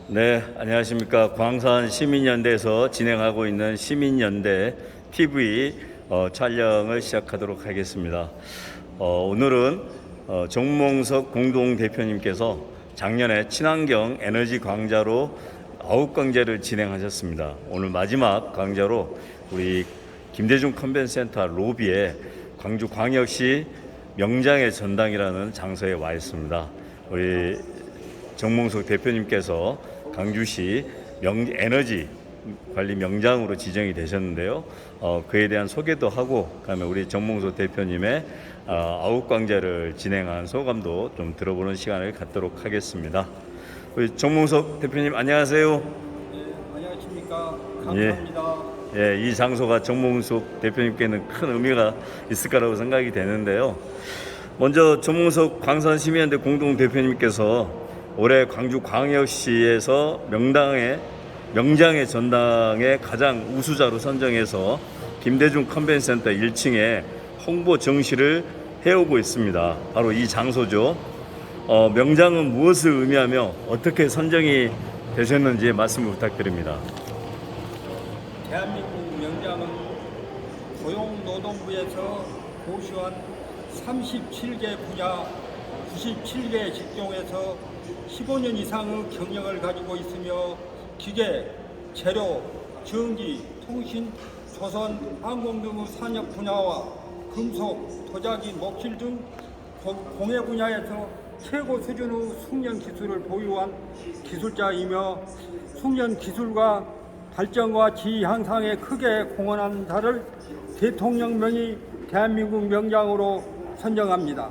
네, 안녕하십니까. 광산 시민연대에서 진행하고 있는 시민연대 TV 촬영을 시작하도록 하겠습니다. 오늘은 정몽석 공동대표님께서 작년에 친환경 에너지 강좌로 9강좌를 진행하셨습니다. 오늘 마지막 강좌로 우리 김대중 컨벤센터 로비에 광주광역시 명장의 전당이라는 장소에 와 있습니다. 우리 정몽석 대표님께서 강주시 에너지 관리 명장으로 지정이 되셨는데요. 그에 대한 소개도 하고, 그다음에 우리 정몽석 대표님의 9강좌를 진행한 소감도 좀 들어보는 시간을 갖도록 하겠습니다. 우리 정몽석 대표님 안녕하세요. 네, 안녕하십니까. 감사합니다. 이 장소가 정몽석 대표님께는 큰 의미가 있을 거라고 생각이 되는데요. 먼저 정몽석 광산시민연대 공동대표님께서 올해 광주광역시에서 명장의 전당의 가장 우수자로 선정해서 김대중 컨벤센터 1층에 홍보 정시를 해오고 있습니다. 바로 이 장소죠. 명장은 무엇을 의미하며 어떻게 선정이 되셨는지 말씀을 부탁드립니다. 대한민국 명장은 고용노동부에서 고시한 37개 분야 97개 직종에서 15년 이상의 경력을 가지고 있으며 기계, 재료, 전기, 통신, 조선, 항공 등의 산업 분야와 금속, 도자기, 목실 등 공예 분야에서 최고 수준의 숙련 기술을 보유한 기술자이며 숙련 기술과 발전과 지위 향상에 크게 공헌한 자를 대통령명의 대한민국 명장으로 선정합니다.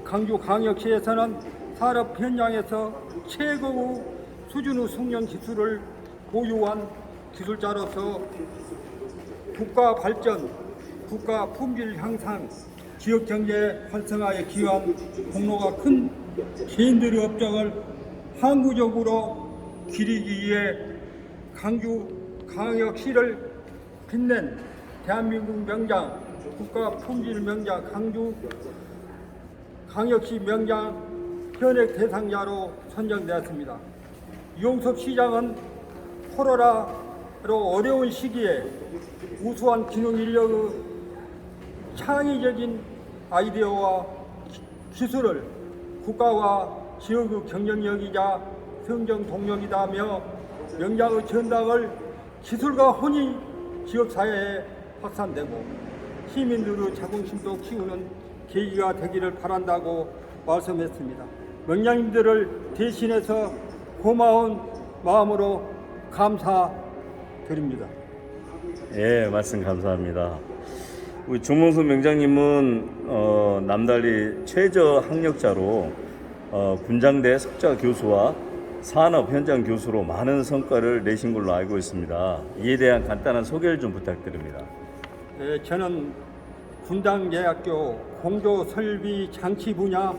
강주광역시에서는 산업 현장에서 최고의 수준의 숙련 기술을 보유한 기술자로서 국가 발전, 국가 품질 향상, 지역 경제 활성화에 기여한 공로가 큰 개인들의 업적을 항구적으로 기리기 위해 강주광역시를 빛낸 대한민국 명장, 국가 품질 명장, 강주광역시 명장 현역 대상자로 선정되었습니다. 이용섭 시장은 코로나로 어려운 시기에 우수한 기능 인력의 창의적인 아이디어와 기술을 국가와 지역의 경쟁력이자 성장 동력이다며 명장의 전당을 기술과 혼이 지역사회에 확산되고 시민들의 자긍심도 키우는 계기가 되기를 바란다고 말씀했습니다. 명장님들을 대신해서 고마운 마음으로 감사드립니다. 예, 말씀 감사합니다. 우리 정몽석 명장님은 남달리 최저 학력자로 군장대 석좌 교수와 산업 현장 교수로 많은 성과를 내신 걸로 알고 있습니다. 이에 대한 간단한 소개를 좀 부탁드립니다. 네, 저는 군장대학교 공조설비 장치 분야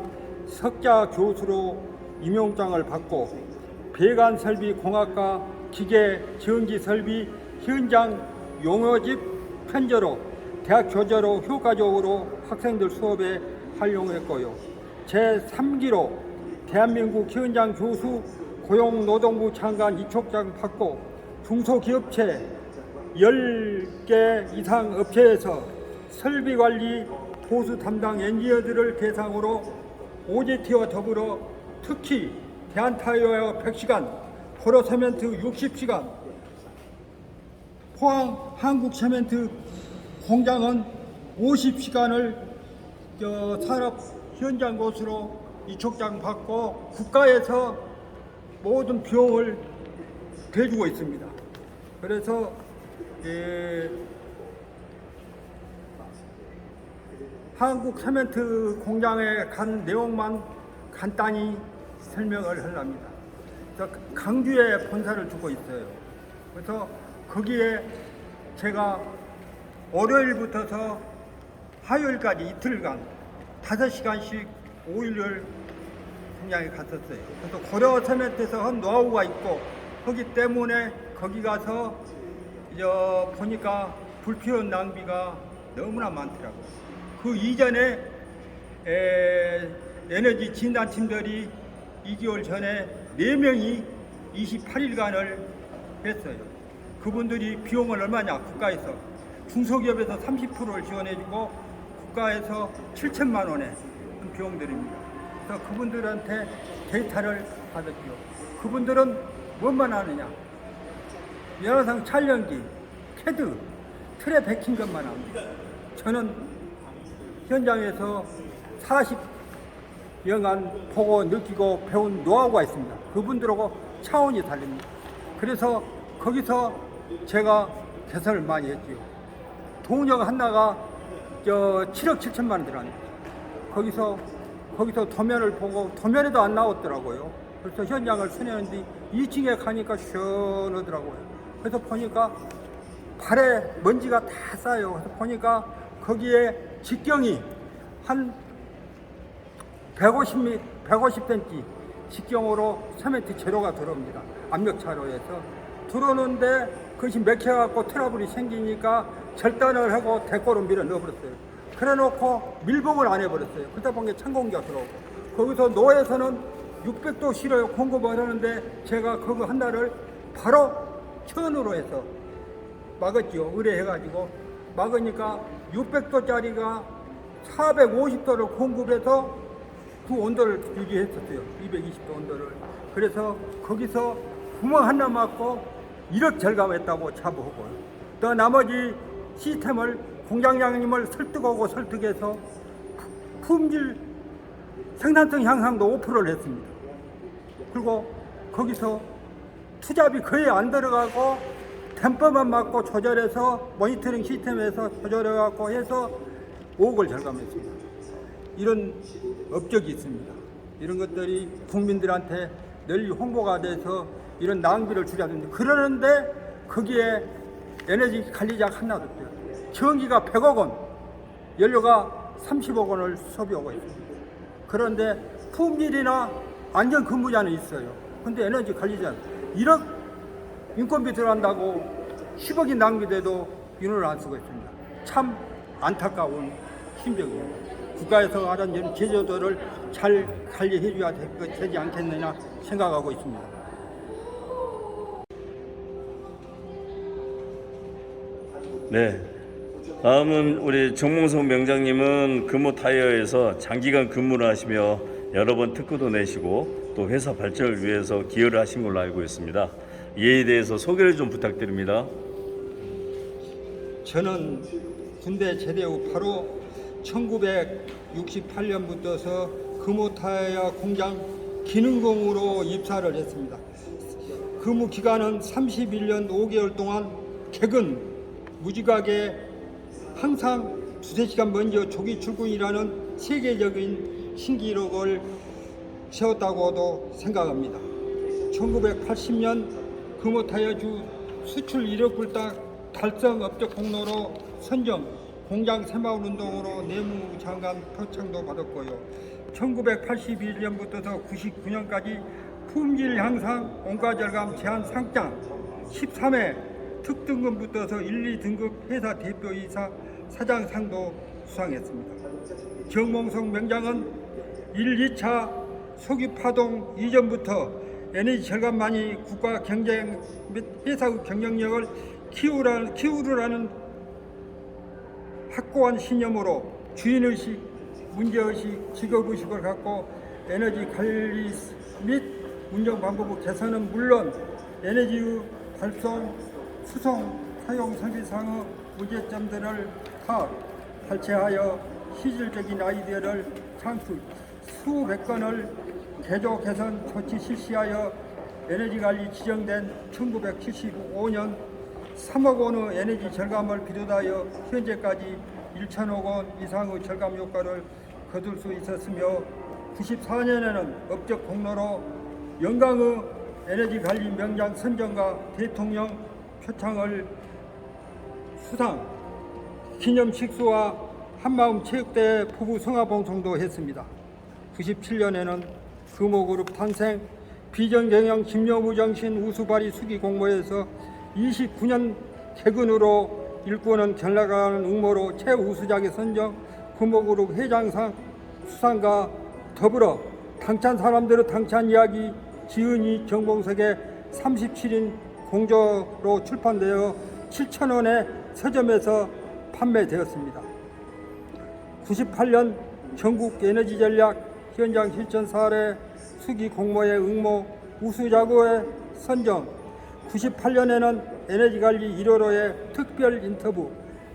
석좌 교수로 임용장을 받고 배관설비공학과 기계 전기설비 현장 용어집 편제로 대학 교재로 효과적으로 학생들 수업에 활용했고요. 제3기로 대한민국 현장 교수 고용노동부 장관 이촉장 받고 중소기업체 10개 이상 업체에서 설비관리 보수 담당 엔지니어들을 대상으로 OJT와 더불어 특히 대한타이어 100시간, 포로세멘트 60시간, 포항 한국세멘트 공장은 50시간을 산업 현장 교수로 이촉장 받고 국가에서 모든 비용을 대주고 있습니다. 그래서 한국 세멘트 공장에 간 내용만 간단히 설명을 하렵니다. 강주에 본사를 두고 있어요. 그래서 거기에 제가 월요일부터서 화요일까지 이틀간 5시간씩 5일을 공장에 갔었어요. 그래서 고려 세멘트에서 한 노하우가 있고 거기 때문에 거기 가서 보니까 불필요한 낭비가 너무나 많더라고요. 그 이전에 에너지 진단팀들이 2개월 전에 4명이 28일간을 했어요. 그분들이 비용을 얼마냐? 국가에서 중소기업에서 30%를 지원해주고 국가에서 7천만 원의 비용들입니다. 그래서 그분들한테 데이터를 받았죠. 그분들은 뭐만 하느냐? 영상 촬영기, 캐드, 틀에 박힌 것만 합니다. 저는 현장에서 40여간 보고 느끼고 배운 노하우가 있습니다. 그분들하고 차원이 다릅니다. 그래서 거기서 제가 개선을 많이 했지요. 동력 하나가 7억 7천만 원 들어갑니다. 거기서 도면을 보고 도면에도 안 나왔더라고요. 그래서 현장을 순회하는데 2층에 가니까 시원하더라고요. 그래서 보니까 발에 먼지가 다 쌓여요. 그래서 보니까 거기에 직경이 한 150cm 직경으로 세멘트 재료가 들어옵니다. 압력차로에서 들어오는데 그것이 맥혀갖고 트러블이 생기니까 절단을 하고 대꼬로 밀어 넣어버렸어요. 그래 놓고 밀봉을 안 해버렸어요. 그러다 보니까 찬 공기가 들어오고 거기서 노에서는 600도 실어요. 공급을 하는데 제가 그거 한 달을 바로 천으로 해서 막았죠. 의뢰해가지고 막으니까 600도짜리가 450도를 공급해서 그 온도를 유지했었어요. 220도 온도를. 그래서 거기서 구멍 하나 막고 1억 절감했다고 자부하고요. 또 나머지 시스템을 공장장님을 설득해서 품질 생산성 향상도 5%를 했습니다. 그리고 거기서 투자비 거의 안 들어가고 템퍼만 맞고 조절해서 모니터링 시스템에서 조절해갖고 해서 5억을 절감했습니다. 이런 업적이 있습니다. 이런 것들이 국민들한테 널리 홍보가 돼서 이런 낭비를 줄여야 그러는데 거기에 에너지 관리자가 하나도 없어요. 전기가 100억 원, 연료가 30억 원을 소비하고 있습니다. 그런데 품질이나 안전 근무자는 있어요. 근데 에너지 관리자는 1억 인건비 들어간다고 10억이 낭비돼도 윤을 안 쓰고 있습니다. 참 안타까운 심정입니다. 국가에서 하던 이런 제도들을 잘 관리해줘야 되지 않겠느냐 생각하고 있습니다. 네. 다음은 우리 정몽석 명장님은 금호타이어에서 장기간 근무를 하시며 여러 번 특허도 내시고 또 회사 발전을 위해서 기여를 하신 걸로 알고 있습니다. 이에 대해서 소개를 좀 부탁드립니다. 저는 군대 제대 후 바로 1968년부터서 금호타이어 공장 기능공으로 입사를 했습니다. 근무 기간은 31년 5개월 동안 퇴근 무지각에 항상 2-3시간 먼저 조기 출근이라는 세계적인 신기록을 세웠다고도 생각합니다. 1980년 금호타이어 주 수출 1억 불닭 달성 업적 공로로 선정 공장 새마을 운동으로 내무장관 표창도 받았고요. 1981년부터 99년까지 품질 향상 원가절감 제한 상장 13회 특등급부터서 1, 2등급 회사 대표이사 사장상도 수상했습니다. 정몽석 명장은 1, 2차 석유 파동 이전부터 에너지 절감만이 국가 경쟁 및 회사의 경쟁력을 키우라는 확고한 신념으로 주인의식, 문제의식, 직업의식을 갖고 에너지 관리 및 운영 방법의 개선은 물론 에너지의 발송, 수송, 사용 설비상의 문제점들을 발췌하여 실질적인 아이디어를 창출, 수백 건을 개조 개선 조치 실시하여 에너지관리 지정된 1975년 3억 원의 에너지 절감을 비롯하여 현재까지 1천억 원 이상의 절감 효과를 거둘 수 있었으며 94년에는 업적 공로로 영광의 에너지 관리 명장 선정과 대통령 표창을 수상, 기념 식수와 한마음 체육대회 부부 성화봉송도 했습니다. 97년에는 금호그룹 탄생, 비전경영 김여무정신 우수발이 수기 공모에서 29년 퇴근으로 일꾼은 견학하는 응모로 최우수작에 선정, 금호그룹 회장상 수상과 더불어 당찬 사람들의 당찬 이야기, 지은이 정봉석의 37인 공저로 출판되어 7,000원에 서점에서 판매되었습니다. 98년 전국 에너지 전략 현장 실천 사례 수기 공모의 응모 우수자구의 선정, 98년에는 에너지관리 1호로의 특별 인터뷰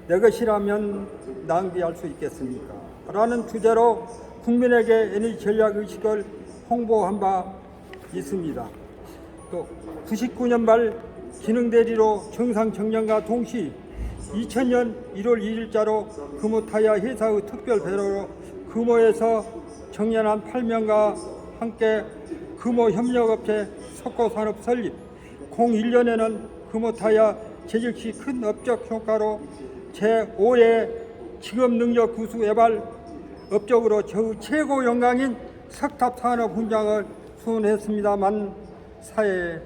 내 것이라면 낭비할 수 있겠습니까? 라는 주제로 국민에게 에너지 전략 의식을 홍보한 바 있습니다. 또 99년 말 기능대리로 정상 정년과 동시 2000년 1월 2일자로 금호타이어 회사의 특별 배로로 금호에서 정년한 8명과 함께 금호협력업체 석고산업 설립, 01년에는 금호타이어 재직 시 큰 업적 효과로 제5회 직업능력 구수 외발 업적으로 최고 영광인 석탑산업훈장을 수원했습니다만 사회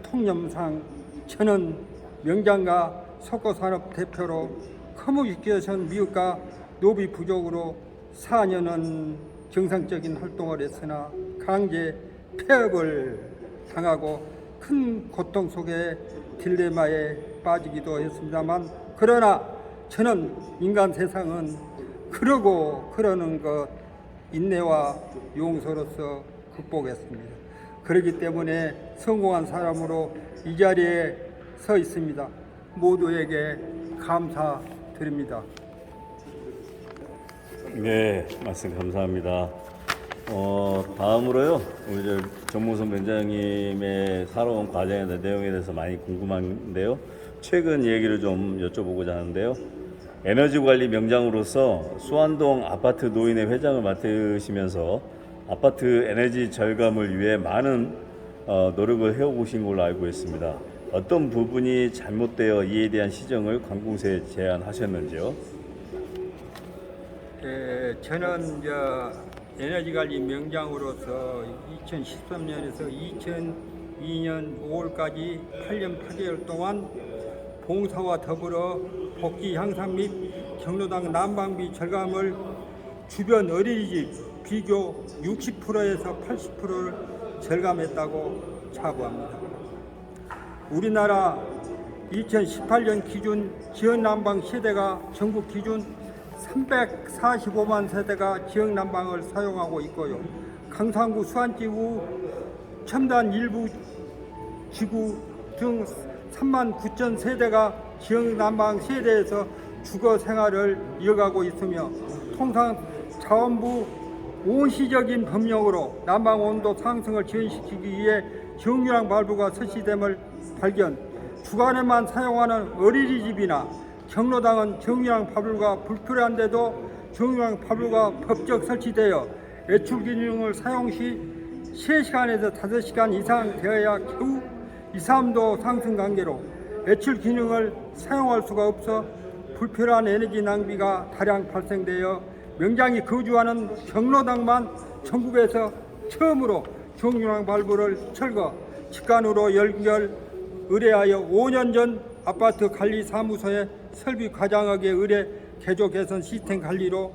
통념상 저는 명장과 석고산업 대표로 커뮤니케이션 미흡과 노비 부족으로 4년은 정상적인 활동을 했으나 강제 폐업을 당하고 큰 고통 속에 딜레마에 빠지기도 했습니다만 그러나 저는 인간 세상은 그러는 것 인내와 용서로서 극복했습니다. 그렇기 때문에 성공한 사람으로 이 자리에 서 있습니다. 모두에게 감사드립니다. 네, 말씀 감사합니다. 다음으로요, 우리 정몽선 위원장님의 살아온 과정에 대한 내용에 대해서 많이 궁금한데요. 최근 얘기를 좀 여쭤보고자 하는데요. 에너지 관리 명장으로서 수안동 아파트 노인회 회장을 맡으시면서 아파트 에너지 절감을 위해 많은 노력을 해오신 걸로 알고 있습니다. 어떤 부분이 잘못되어 이에 대한 시정을 관공서에 제안하셨는지요? 저는 에너지관리 명장으로서 2013년에서 2002년 5월까지 8년 8개월 동안 봉사와 더불어 복지 향상 및 경로당 난방비 절감을 주변 어린이집 비교 60%에서 80%를 절감했다고 자부합니다. 우리나라 2018년 기준 지역 난방 세대가 전국 기준 345만 세대가 지역 난방을 사용하고 있고요. 강산구 수안지구 첨단 일부 지구 등 3만 9천 세대가 지역 난방 세대에서 주거 생활을 이어가고 있으며 통상자원부 원시적인 법령으로 난방 온도 상승을 지연시키기 위해 정유랑 발부가 설치됨을 발견, 주간에만 사용하는 어린이집이나 경로당은 정유랑 발부가 불필요한데도 정유랑 발부가 법적 설치되어 외출 기능을 사용 시 3시간에서 5시간 이상 되어야 겨우 2, 3도 상승 관계로 외출 기능을 사용할 수가 없어 불필요한 에너지 낭비가 다량 발생되어 명장이 거주하는 경로당만 전국에서 처음으로 정유랑 발부를 철거, 직관으로 연결 의뢰하여 5년 전 아파트 관리 사무소에 설비 과장하게 의뢰 개조 개선 시스템 관리로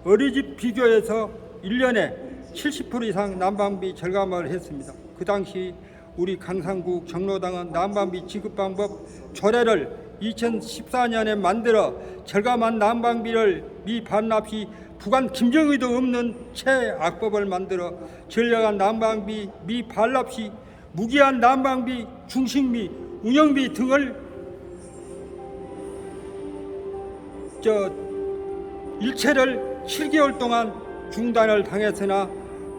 어린이집 비교해서 1년에 70% 이상 난방비 절감을 했습니다. 그 당시 우리 강산구 경로당은 난방비 지급 방법 조례를 2014년에 만들어 절감한 난방비를 미반납 시 부관 김정의도 없는 최악법을 만들어 전략한 난방비 미반납 시 무기한 난방비 중식비 운영비 등을 일체를 7개월 동안 중단을 당했으나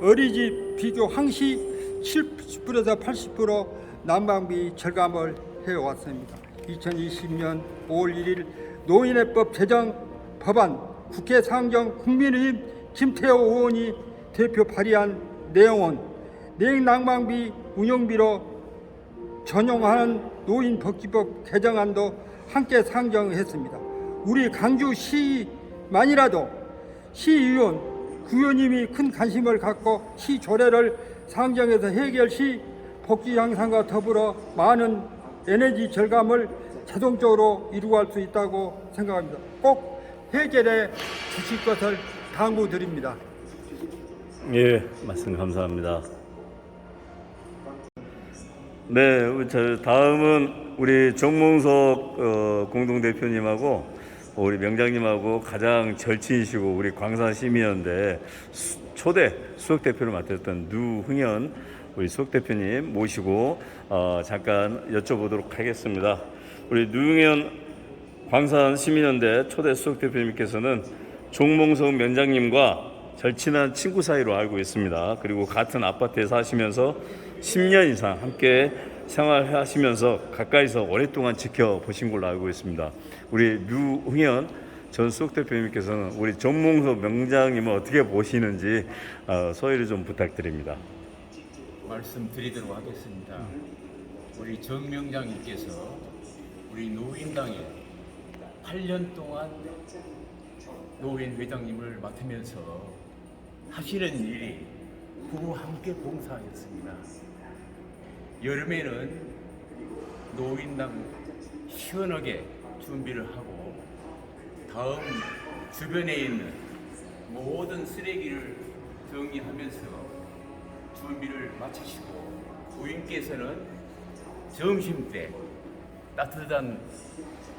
어린이집 비교 항시 70%에서 80% 난방비 절감을 해왔습니다. 2020년 5월 1일 노인회법 제정 법안 국회 상정 국민의힘 김태호 의원이 대표 발의한 내용은 냉난방비 운영비로 전용하는 노인복지법 개정안도 함께 상정했습니다. 우리 강주시만이라도 시의원, 구의원님이 큰 관심을 갖고 시 조례를 상정해서 해결 시 복지 향상과 더불어 많은 에너지 절감을 자동적으로 이루어갈 수 있다고 생각합니다. 꼭 해결해 주실 것을 당부드립니다. 예, 말씀 감사합니다. 네, 다음은 우리 정몽석 공동대표님하고 우리 명장님하고 가장 절친이시고 우리 광산시민연대 초대 수석대표를 맡았던 누흥현 우리 수석대표님 모시고 잠깐 여쭤보도록 하겠습니다. 우리 누흥현 광산시민연대 초대 수석대표님께서는 정몽석 명장님과 절친한 친구 사이로 알고 있습니다. 그리고 같은 아파트에 사시면서 10년 이상 함께 생활하시면서 가까이서 오랫동안 지켜보신 걸로 알고 있습니다. 우리 류흥현 전 수석대표님께서는 우리 정몽석 명장님을 어떻게 보시는지 소개를 좀 부탁드립니다. 말씀드리도록 하겠습니다. 우리 정 명장님께서 우리 노인당에 8년 동안 노인 회장님을 맡으면서 하시는 일이 부부 함께 봉사하였습니다. 여름에는 노인당 시원하게 준비를 하고 다음 주변에 있는 모든 쓰레기를 정리하면서 준비를 마치시고 부인께서는 점심때 따뜻한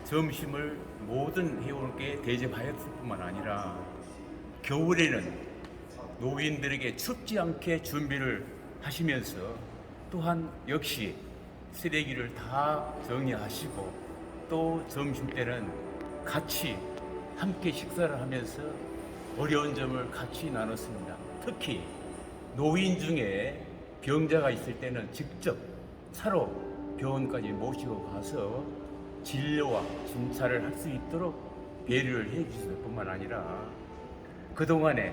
점심을 모든 회원께 대접하였을 뿐만 아니라 겨울에는 노인들에게 춥지 않게 준비를 하시면서 또한 역시 쓰레기를 다 정리하시고 또 점심때는 같이 함께 식사를 하면서 어려운 점을 같이 나눴습니다. 특히 노인 중에 병자가 있을 때는 직접 차로 병원까지 모시고 가서 진료와 진찰을 할 수 있도록 배려를 해 주실 뿐만 아니라 그동안에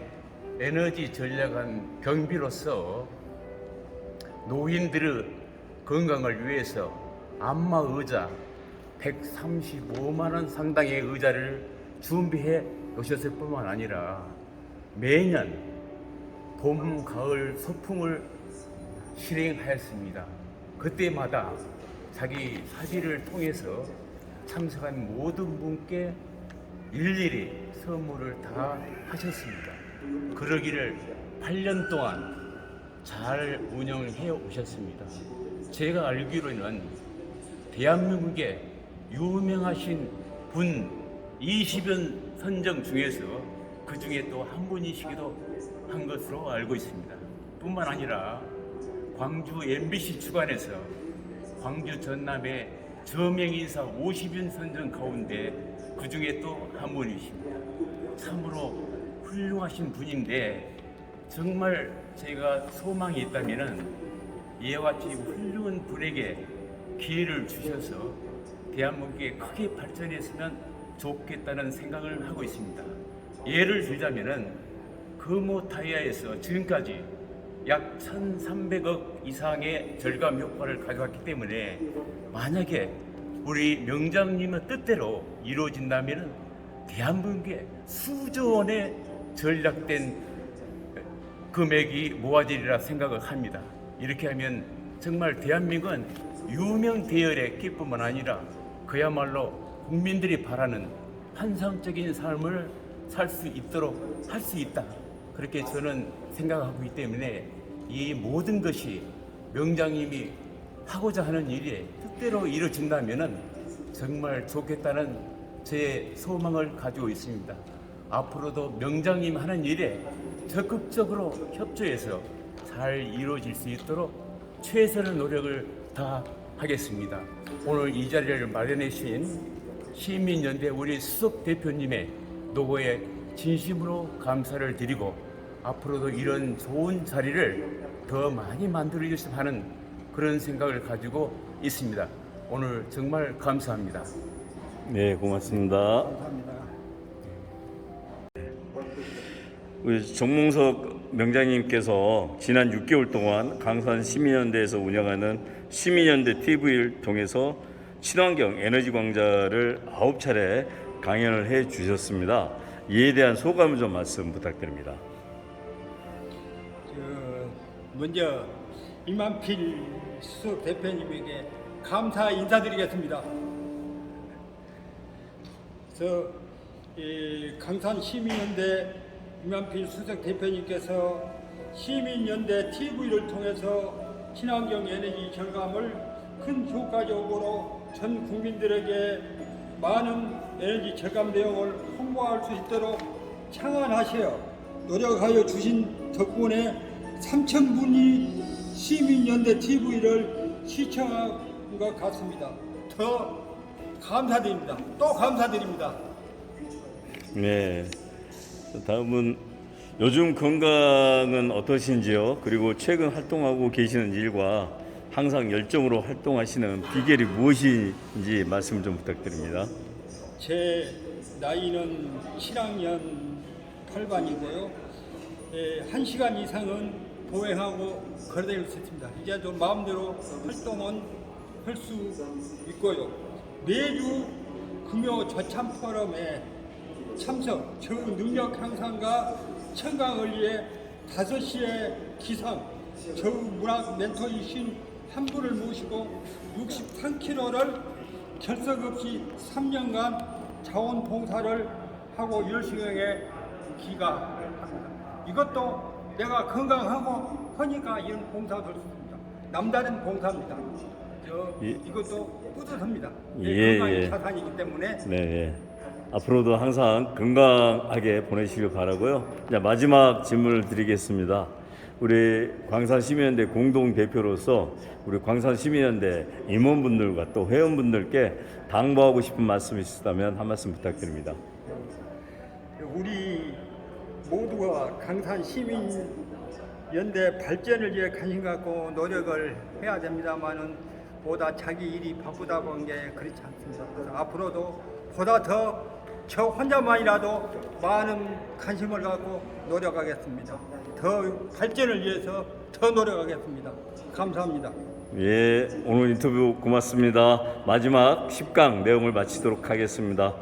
에너지 전략한 경비로서 노인들의 건강을 위해서 안마 의자 135만 원 상당의 의자를 준비해 놓으셨을 뿐만 아니라 매년 봄, 가을 소풍을 실행하였습니다. 그때마다 자기 사비를 통해서 참석한 모든 분께 일일이 선물을 다 하셨습니다. 그러기를 8년 동안 잘 운영해 오셨습니다. 제가 알기로는 대한민국의 유명하신 분 20연 선정 중에서 그 중에 또 한 분이시기도 한 것으로 알고 있습니다. 뿐만 아니라 광주 MBC 주관에서 광주 전남의 저명인사 50연 선정 가운데 그 중에 또 한 분이십니다. 참으로 훌륭하신 분인데 정말 제가 소망이 있다면은 이와 같이 훌륭한 분에게 기회를 주셔서 대한민국에 크게 발전했으면 좋겠다는 생각을 하고 있습니다. 예를 들자면은 금호타이어에서 지금까지 약 1,300억 이상의 절감 효과를 가져왔기 때문에 만약에 우리 명장님의 뜻대로 이루어진다면 대한민국에 수조 원의 전략된 금액이 모아지리라 생각을 합니다. 이렇게 하면 정말 대한민국은 유명 대열의 끼뿐만 아니라 그야말로 국민들이 바라는 환상적인 삶을 살 수 있도록 할 수 있다. 그렇게 저는 생각하고 있기 때문에 이 모든 것이 명장님이 하고자 하는 일이 뜻대로 이루어진다면 정말 좋겠다는 제 소망을 가지고 있습니다. 앞으로도 명장님 하는 일에 적극적으로 협조해서 잘 이루어질 수 있도록 최선의 노력을 다하겠습니다. 오늘 이 자리를 마련해 주신 시민연대 우리 수석 대표님의 노고에 진심으로 감사를 드리고 앞으로도 이런 좋은 자리를 더 많이 만들어 주셨으면 하는 그런 생각을 가지고 있습니다. 오늘 정말 감사합니다. 네, 고맙습니다. 감사합니다. 우리 정몽석 명장님께서 지난 6개월 동안 강산 시민연대에서 운영하는 시민연대 TV를 통해서 친환경 에너지 광자를 9차례 강연을 해 주셨습니다. 이에 대한 소감을 좀 말씀 부탁드립니다. 먼저 이만필 수석 대표님에게 감사 인사드리겠습니다. 강산 시민연대 이만필 수석 대표님께서 시민연대 TV를 통해서 친환경 에너지 절감을 큰 효과적으로 전 국민들에게 많은 에너지 절감 내용을 홍보할 수 있도록 창안하시어 노력하여 주신 덕분에 3,000분이 시민연대 TV를 시청한 것 같습니다. 더 감사드립니다. 또 감사드립니다. 네. 다음은 요즘 건강은 어떠신지요? 그리고 최근 활동하고 계시는 일과 항상 열정으로 활동하시는 비결이 무엇인지 말씀 좀 부탁드립니다. 제 나이는 7학년 8반이고요. 1시간 이상은 보행하고 걸어다닐 수 있습니다. 이제 좀 마음대로 활동은 할 수 있고요. 매주 금요 저참 포럼에 참석, 저 능력 향상과 청강을 위해 5시에 기상, 저 문학 멘토이신 한 분을 모시고 63km를 결석 없이 3년간 자원봉사를 하고 열심히 기가합니다. 이것도 내가 건강하고 하니까 이런 봉사도 할 수 있습니다. 남다른 봉사입니다. 이것도 뿌듯합니다. 건강이 자산이기 때문에. 네. 앞으로도 항상 건강하게 보내시길 바라고요. 자, 마지막 질문을 드리겠습니다. 우리 광산시민연대 공동대표로서 우리 광산시민연대 임원분들과 또 회원분들께 당부하고 싶은 말씀이 있으시다면 한 말씀 부탁드립니다. 우리 모두가 강산 시민연대 발전을 위해 관심 갖고 노력을 해야 됩니다만은 보다 자기 일이 바쁘다 본 게 그렇지 않습니다. 그래서 앞으로도 보다 더 저 혼자만이라도 많은 관심을 갖고 노력하겠습니다. 더 발전을 위해서 더 노력하겠습니다. 감사합니다. 예, 오늘 인터뷰 고맙습니다. 마지막 10강 내용을 마치도록 하겠습니다.